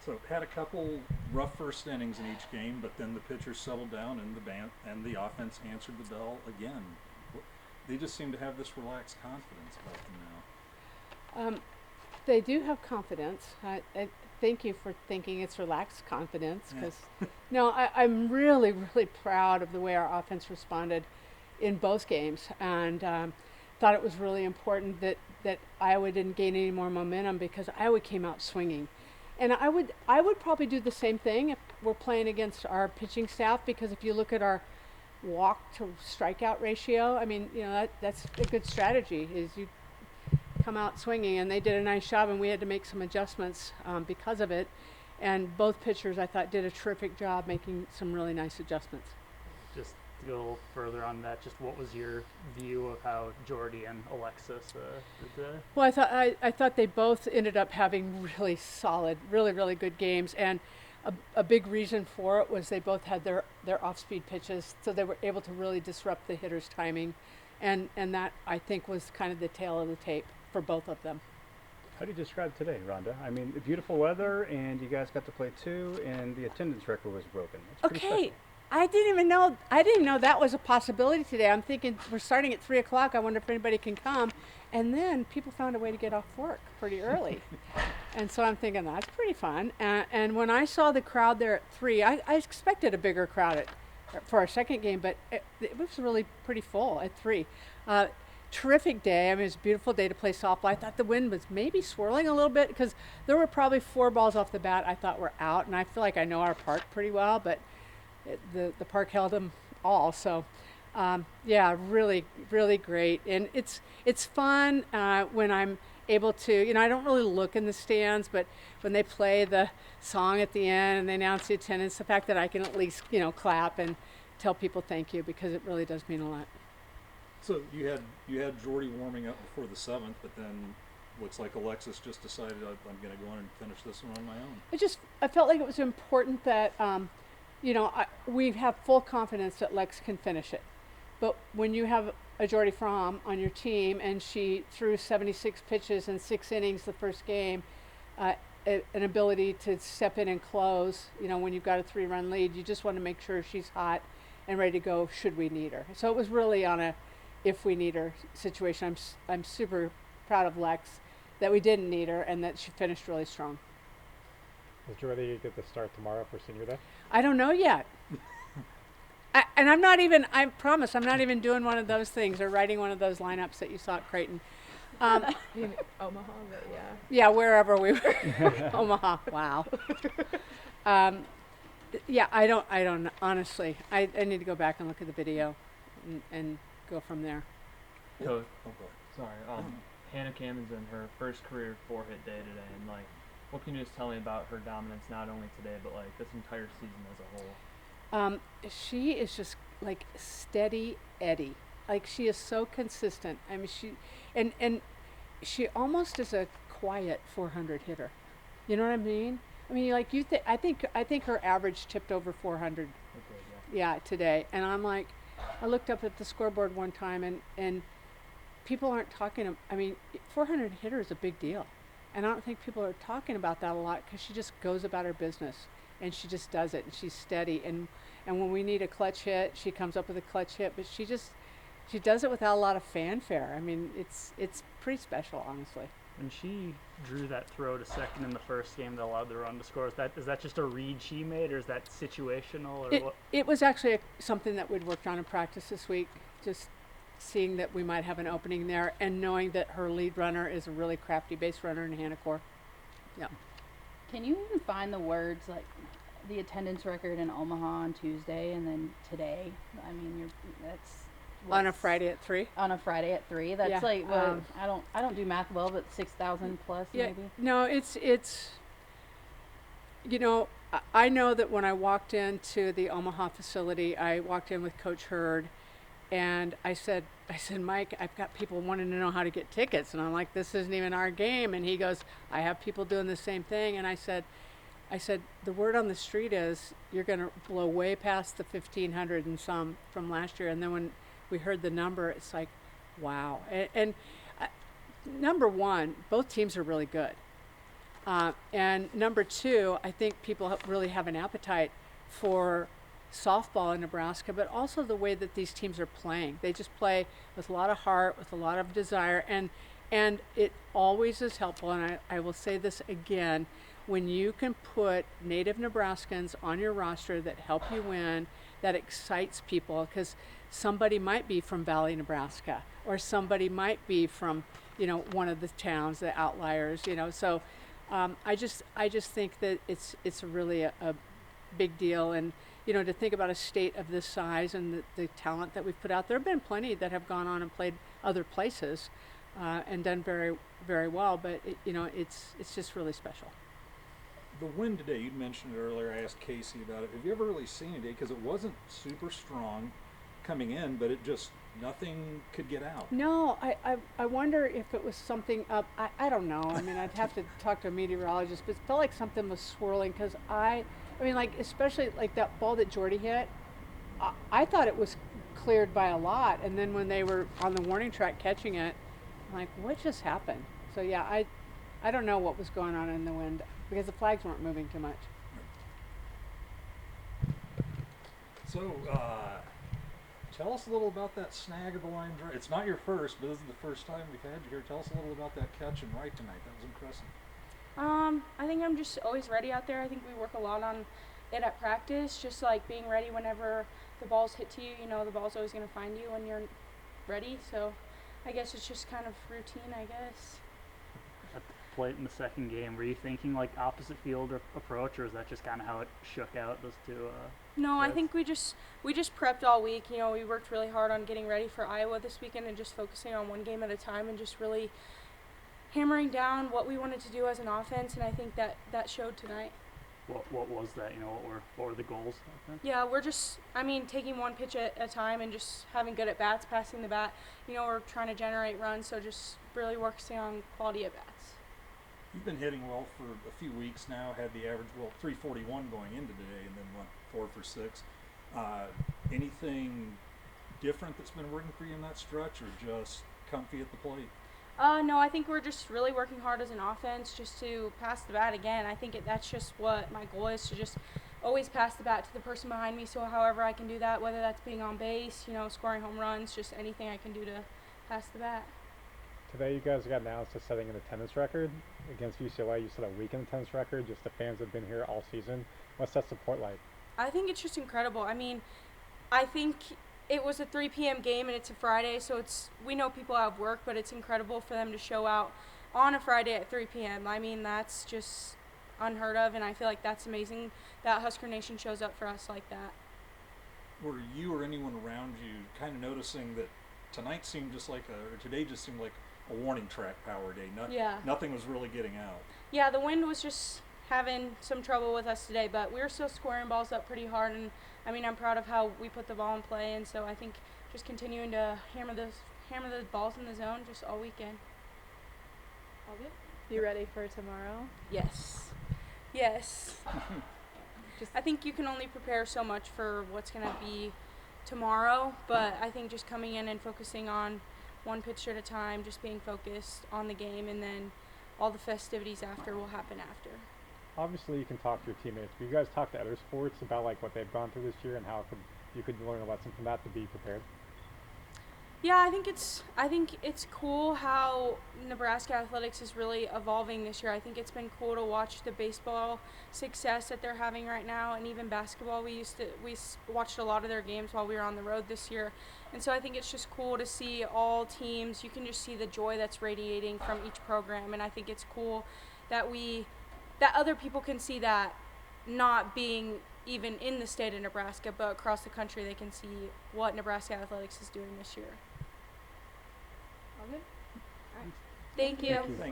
So had a couple rough first innings in each game, but then the pitchers settled down and the offense answered the bell again. They just seem to have this relaxed confidence about them now. They do have confidence. I thank you for thinking it's relaxed confidence, because no, I'm really, really proud of the way our offense responded in both games, and thought it was really important that Iowa didn't gain any more momentum, because Iowa came out swinging. And I would probably do the same thing if we're playing against our pitching staff, because if you look at our walk to strikeout ratio, I mean, that's a good strategy, is you come out swinging, and they did a nice job, and we had to make some adjustments because of it. And both pitchers, I thought, did a terrific job making some really nice adjustments. Just to go a little further on that, just what was your view of how Jordy and Alexis did today? Well, I thought they both ended up having really solid, really, really good games, and a big reason for it was they both had their off-speed pitches, so they were able to really disrupt the hitter's timing, and that, I think, was kind of the tail of the tape for both of them. How do you describe today, Rhonda? I mean, beautiful weather, and you guys got to play too, and the attendance record was broken. That's pretty Okay. special. I didn't know that was a possibility today. I'm thinking we're starting at 3:00. I wonder if anybody can come. And then people found a way to get off work pretty early. And so I'm thinking that's pretty fun. And when I saw the crowd there at 3, I expected a bigger crowd for our second game, but it was really pretty full at 3. Terrific day. I mean, it was a beautiful day to play softball. I thought the wind was maybe swirling a little bit, because there were probably 4 balls off the bat I thought were out. And I feel like I know our park pretty well, but the park held them all. So yeah, really, really great. And it's fun when I'm able to, I don't really look in the stands, but when they play the song at the end and they announce the attendance, the fact that I can at least, clap and tell people thank you, because it really does mean a lot. So you had Jordy warming up before the 7th, but then looks like Alexis just decided I'm going to go in and finish this one on my own. I felt like it was important that we have full confidence that Lex can finish it. But when you have a Jordy Fromm on your team, and she threw 76 pitches in 6 innings the first game, an ability to step in and close, when you've got a 3-run lead, you just want to make sure she's hot and ready to go should we need her. So it was really on a if we need her situation. I'm super proud of Lex that we didn't need her and that she finished really strong. Is Jordy going to get the start tomorrow for senior day? I don't know yet. I promise, I'm not even doing one of those things or writing one of those lineups that you saw at Creighton. In Omaha, but yeah. Yeah, wherever we were. Omaha, wow. Yeah, I don't, honestly. I need to go back and look at the video and go from there. Coach, Go ahead. sorry. Hannah Camden's in her first career 4-hit day today, and what can you just tell me about her dominance, not only today, but this entire season as a whole? She is just steady Eddie. She is so consistent. I mean, she almost is a quiet 400 hitter. You know what I mean? I mean, I think her average tipped over 400. Okay, yeah. Yeah, today. And I looked up at the scoreboard one time, and people aren't talking. 400 hitter is a big deal, and I don't think people are talking about that a lot, because she just goes about her business and she just does it, and she's steady. And when we need a clutch hit, she comes up with a clutch hit. But she does it without a lot of fanfare. I mean, it's pretty special, honestly. When she drew that throw to second in the first game that allowed the run to score, is that just a read she made, or is that situational, or what? It was actually something that we'd worked on in practice this week, just seeing that we might have an opening there, and knowing that her lead runner is a really crafty base runner in Hannah Core. Yeah. Can you even find the words the attendance record in Omaha on Tuesday and then today? I mean, that's on a Friday at 3. On a Friday at 3. That's Yeah, I don't do math well, but 6,000 plus maybe. No, it's I know that when I walked into the Omaha facility, I walked in with Coach Hurd, and I said, Mike, I've got people wanting to know how to get tickets, and I'm like, this isn't even our game. And he goes, I have people doing the same thing. And I said, the word on the street is you're going to blow way past the 1,500 and some from last year. And then when we heard the number, it's like, wow. And number one, both teams are really good. And number two, I think people really have an appetite for softball in Nebraska, but also the way that these teams are playing. They just play with a lot of heart, with a lot of desire, and it always is helpful. And I will say this again, when you can put native Nebraskans on your roster that help you win, that excites people, because somebody might be from Valley, Nebraska, or somebody might be from, one of the towns, the outliers, So I just think that it's really a big deal. And, to think about a state of this size and the talent that we've put out, there have been plenty that have gone on and played other places and done very, very well. But, it's just really special. The wind today, you mentioned it earlier, I asked Kacie about it. Have you ever really seen it? Because it wasn't super strong coming in, but nothing could get out. No, I wonder if it was something up. I don't know. I mean, I'd have to talk to a meteorologist, but it felt like something was swirling because especially like that ball that Jordy hit, I thought it was cleared by a lot. And then when they were on the warning track catching it, I'm like, what just happened? So yeah, I don't know what was going on in the wind because the flags weren't moving too much. So, tell us a little about that snag of the line drive. It's not your first, but this is the first time we've had you here. Tell us a little about that catch and right tonight. That was impressive. I think I'm just always ready out there. I think we work a lot on it at practice, just like being ready whenever the ball's hit to you. The ball's always going to find you when you're ready. So I guess it's just kind of routine, I guess. At the plate in the second game, were you thinking like opposite field approach, or is that just kind of how it shook out, those two? No, I think we just prepped all week. We worked really hard on getting ready for Iowa this weekend and just focusing on one game at a time and just really hammering down what we wanted to do as an offense, and I think that showed tonight. What was that? What were the goals? Yeah, we're just, taking one pitch at a time and just having good at bats, passing the bat. We're trying to generate runs, so just really working on quality at bats. You've been hitting well for a few weeks now. Had the average 341 going into today, and then went 4 for 6. Anything different that's been working for you in that stretch, or just comfy at the plate? No, I think we're just really working hard as an offense just to pass the bat again. I think that's just what my goal is, to just always pass the bat to the person behind me. So however I can do that, whether that's being on base, scoring home runs, just anything I can do to pass the bat. Today you guys got announced as setting an attendance record against UCLA. You set a weekend attendance record. Just the fans have been here all season. What's that support like? I think it's just incredible. I think it was a 3 p.m. game and it's a Friday, so we know people have work, but it's incredible for them to show out on a Friday at 3 p.m. That's just unheard of, and I feel like that's amazing that Husker Nation shows up for us like that. Were you or anyone around you kind of noticing that today just seemed like a warning track power day? Yeah. Nothing was really getting out. Yeah, the wind was just having some trouble with us today, but we were still squaring balls up pretty hard, and I'm proud of how we put the ball in play, and so I think just continuing to hammer the balls in the zone just all weekend. All good? You ready for tomorrow? Yes. I think you can only prepare so much for what's going to be tomorrow, but I think just coming in and focusing on one pitch at a time, just being focused on the game, and then all the festivities after will happen after. Obviously, you can talk to your teammates, but you guys talk to other sports about like what they've gone through this year and how you could learn a lesson from that to be prepared. Yeah, I think it's cool how Nebraska athletics is really evolving this year. I think it's been cool to watch the baseball success that they're having right now, and even basketball. We watched a lot of their games while we were on the road this year, and so I think it's just cool to see all teams. You can just see the joy that's radiating from each program, and I think it's cool that other people can see that, not being even in the state of Nebraska, but across the country they can see what Nebraska athletics is doing this year. All good? All right. Thank you. Thank you.